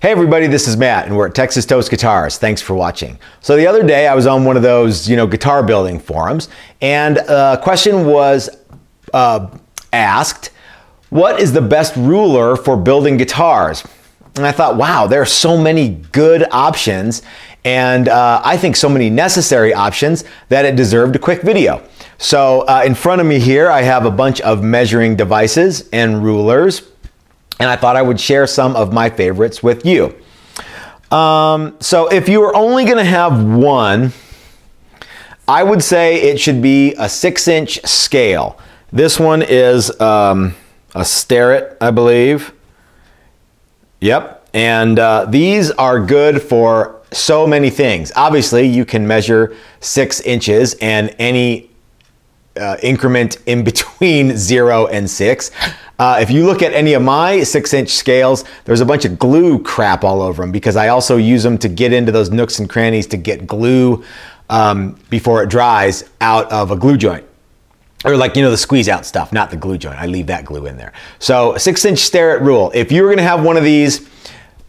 Hey everybody, this is Matt and we're at Texas Toast Guitars. Thanks for watching. So the other day I was on one of those, guitar building forums, and a question was asked, what is the best ruler for building guitars? And I thought, wow, there are so many good options, and I think so many necessary options that it deserved a quick video. So in front of me here, I have a bunch of measuring devices and rulers, and I thought I would share some of my favorites with you. So if you are only going to have one, I would say it should be a 6-inch scale. This one is a Starett, I believe. Yep, and these are good for so many things. Obviously, you can measure 6 inches and any increment in between 0 and 6. If you look at any of my 6-inch scales, there's a bunch of glue crap all over them because I also use them to get into those nooks and crannies to get glue before it dries out of a glue joint. Or like, the squeeze out stuff, not the glue joint. I leave that glue in there. So 6-inch Starett rule. If you were gonna have one of these,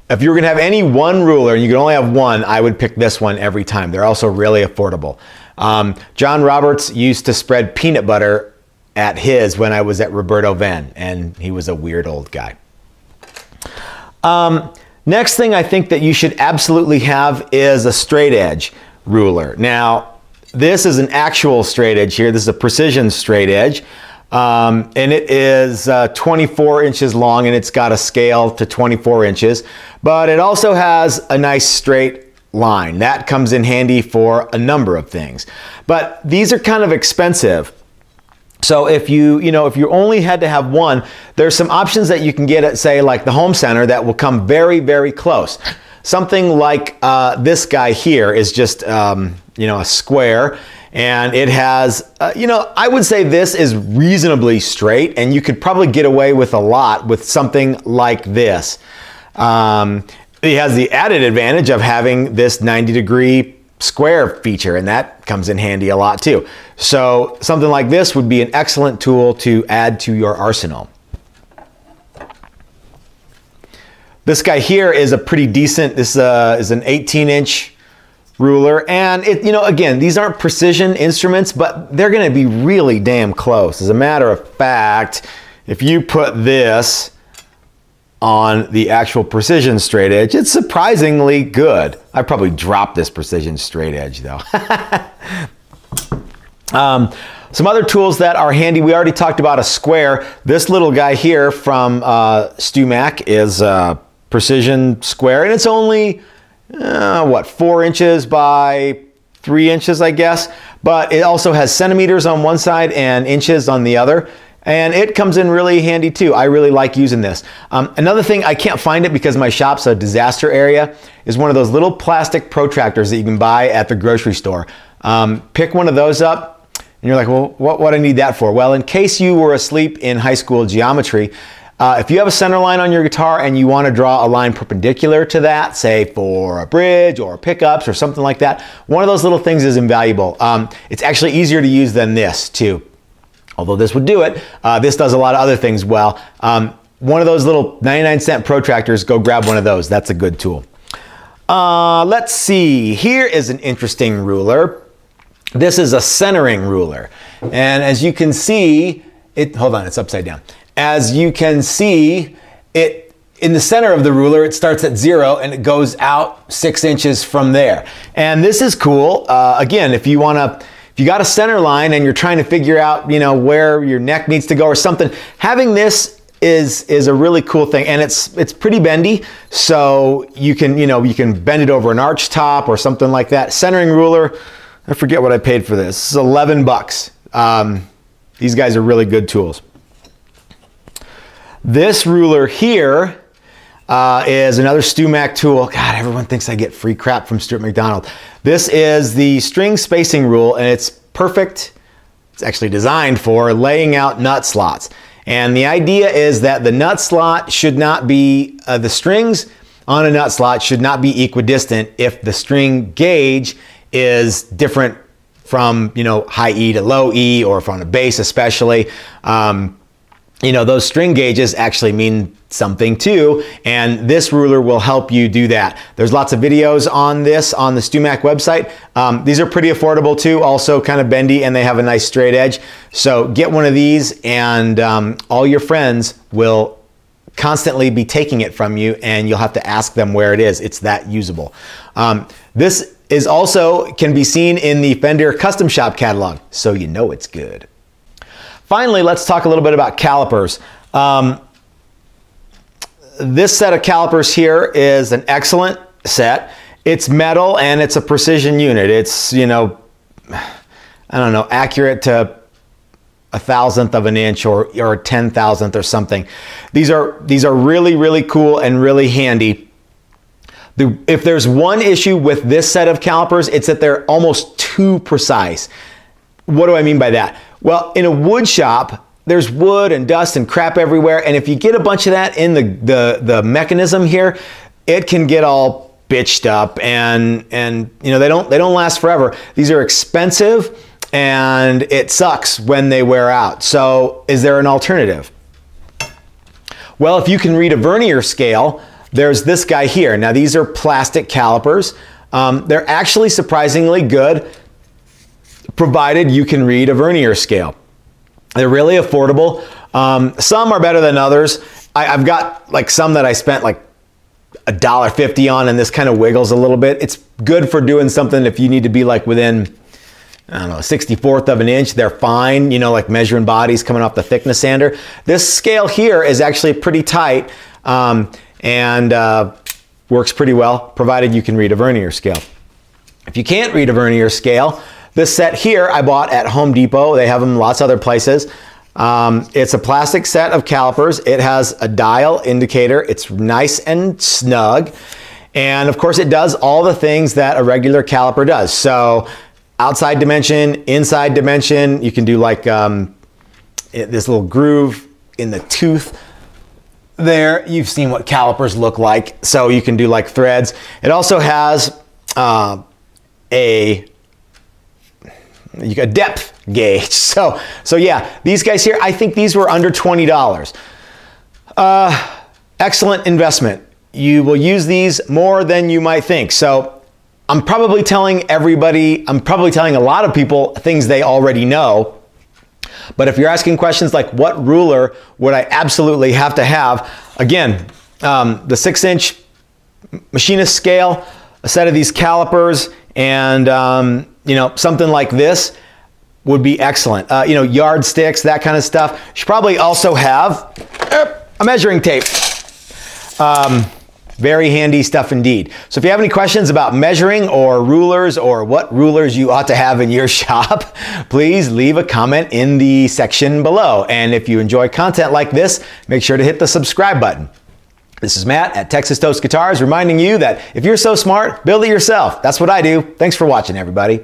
if you were gonna have any one ruler and you could only have one, I would pick this one every time. They're also really affordable. John Roberts used to spread peanut butter at his when I was at Roberto Venn, and he was a weird old guy. Next thing I think that you should absolutely have is a straight edge ruler. Now, this is an actual straight edge here. This is a precision straight edge, and it is 24 inches long, and it's got a scale to 24 inches, but it also has a nice straight line. That comes in handy for a number of things. But these are kind of expensive. So if you only had to have one, there's some options that you can get at, say, like the home center that will come very, very close. Something like this guy here is just, a square, and it has, I would say this is reasonably straight, and you could probably get away with a lot with something like this. It has the added advantage of having this 90-degree square feature, and that comes in handy a lot too. So something like this would be an excellent tool to add to your arsenal. This guy here is a pretty decent, this is an 18-inch ruler, and again, these aren't precision instruments, but they're gonna be really damn close. As a matter of fact, if you put this on the actual precision straight edge, it's surprisingly good. I probably dropped this precision straight edge though. Some other tools that are handy, we already talked about a square. This little guy here from StewMac is a precision square, and it's only, 4 inches by 3 inches, I guess. But it also has centimeters on one side and inches on the other. And it comes in really handy too. I really like using this. Another thing, I can't find it because my shop's a disaster area, is one of those little plastic protractors that you can buy at the grocery store. Pick one of those up and you're like, well, what do I need that for? Well, in case you were asleep in high school geometry, if you have a center line on your guitar and you want to draw a line perpendicular to that, say for a bridge or pickups or something like that, one of those little things is invaluable. It's actually easier to use than this too. Although this would do it, this does a lot of other things well. One of those little 99-cent protractors, go grab one of those. That's a good tool. Let's see. Here is an interesting ruler. This is a centering ruler. And as you can see, hold on, it's upside down. As you can see, in the center of the ruler, it starts at 0 and it goes out 6 inches from there. And this is cool. Again, if you got a center line and you're trying to figure out, where your neck needs to go or something, having this is a really cool thing, and it's pretty bendy, so you can bend it over an arch top or something like that. Centering ruler, I forget what I paid for this. This is 11 bucks. These guys are really good tools. This ruler here is another StewMac tool. God, everyone thinks I get free crap from Stuart McDonald. This is the string spacing rule, and it's perfect. It's actually designed for laying out nut slots. And the idea is that the nut slot should not be, the strings on a nut slot should not be equidistant if the string gauge is different from, high E to low E, or from a bass especially. Those string gauges actually mean something too, and this ruler will help you do that. There's lots of videos on this on the StewMac website. These are pretty affordable too, also kind of bendy, and they have a nice straight edge. So get one of these, and all your friends will constantly be taking it from you, and you'll have to ask them where it is. It's that usable. This is also can be seen in the Fender Custom Shop catalog, so you know it's good. Finally, let's talk a little bit about calipers. This set of calipers here is an excellent set. It's metal and it's a precision unit. It's, you know, I don't know, accurate to 1/1000th of an inch or 10,000th or something. These are really, really cool and really handy. If there's one issue with this set of calipers, it's that they're almost too precise. What do I mean by that? Well, in a wood shop, there's wood and dust and crap everywhere, and if you get a bunch of that in the mechanism here, it can get all bitched up, and you know, they don't last forever. These are expensive, and it sucks when they wear out. So is there an alternative? Well, if you can read a vernier scale, there's this guy here. Now, these are plastic calipers. They're actually surprisingly good, provided you can read a vernier scale. They're really affordable. Some are better than others. I've got like some that I spent like $1.50 on, and this kind of wiggles a little bit. It's good for doing something if you need to be like within, I don't know, 1/64th of an inch. They're fine, you know, like measuring bodies coming off the thickness sander. This scale here is actually pretty tight, and works pretty well, provided you can read a vernier scale. If you can't read a vernier scale, this set here I bought at Home Depot. They have them lots of other places. It's a plastic set of calipers. It has a dial indicator. It's nice and snug. And of course it does all the things that a regular caliper does. So outside dimension, inside dimension, you can do like this little groove in the tooth there. You've seen what calipers look like. So you can do like threads. It also has a depth gauge. So yeah, these guys here, I think these were under $20. Excellent investment. You will use these more than you might think. So I'm probably telling everybody, I'm probably telling a lot of people things they already know. But if you're asking questions like what ruler would I absolutely have to have, again, the 6-inch machinist scale, a set of these calipers, and you know, something like this would be excellent. You know, yardsticks, that kind of stuff. You should probably also have a measuring tape. Very handy stuff indeed. So if you have any questions about measuring or rulers or what rulers you ought to have in your shop, please leave a comment in the section below. And if you enjoy content like this, make sure to hit the subscribe button. This is Matt at Texas Toast Guitars, reminding you that if you're so smart, build it yourself. That's what I do. Thanks for watching, everybody.